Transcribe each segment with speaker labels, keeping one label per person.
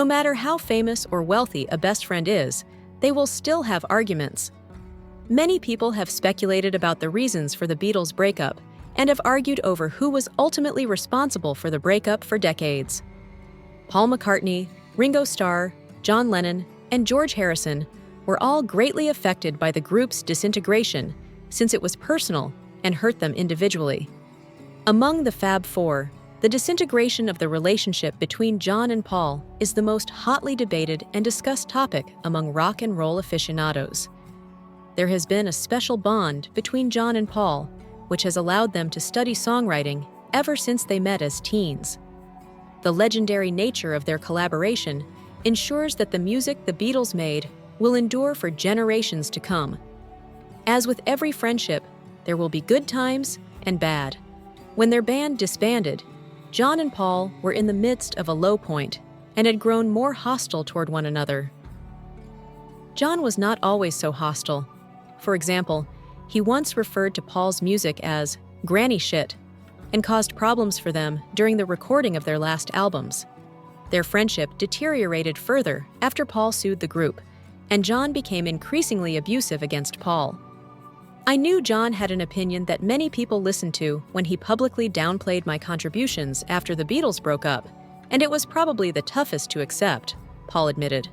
Speaker 1: No matter how famous or wealthy a best friend is, they will still have arguments. Many people have speculated about the reasons for the Beatles' breakup and have argued over who was ultimately responsible for the breakup for decades. Paul McCartney, Ringo Star, John Lennon, and George Harrison were all greatly affected by the group's disintegration since it was personal and hurt them individually. Among the Fab Four, the disintegration of the relationship between John and Paul is the most hotly debated and discussed topic among rock and roll aficionados. There has been a special bond between John and Paul, which has allowed them to study songwriting ever since they met as teens. The legendary nature of their collaboration ensures that the music the Beatles made will endure for generations to come. As with every friendship, there will be good times and bad. When their band disbanded, John and Paul were in the midst of a low point and had grown more hostile toward one another. John was not always so hostile. For example, he once referred to Paul's music as granny shit and caused problems for them during the recording of their last albums. Their friendship deteriorated further after Paul sued the group, and John became increasingly abusive against Paul. I knew John had an opinion that many people listened to when he publicly downplayed my contributions after the Beatles broke up, and it was probably the toughest to accept, Paul admitted.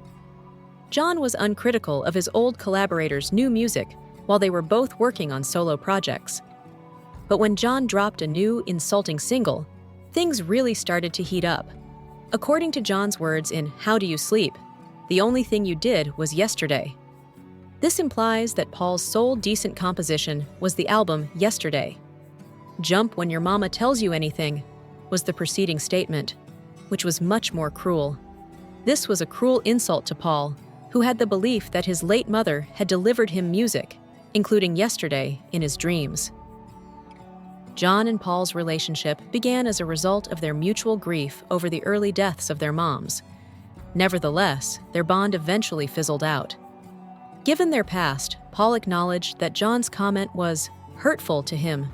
Speaker 1: John was uncritical of his old collaborators' new music while they were both working on solo projects. But when John dropped a new, insulting single, things really started to heat up. According to John's words in How Do You Sleep, the only thing you did was yesterday. This implies that Paul's sole decent composition was the album Yesterday. Jump when your mama tells you anything was the preceding statement, which was much more cruel. This was a cruel insult to Paul, who had the belief that his late mother had delivered him music, including Yesterday, in his dreams. John and Paul's relationship began as a result of their mutual grief over the early deaths of their moms. Nevertheless, their bond eventually fizzled out. Given their past, Paul acknowledged that John's comment was hurtful to him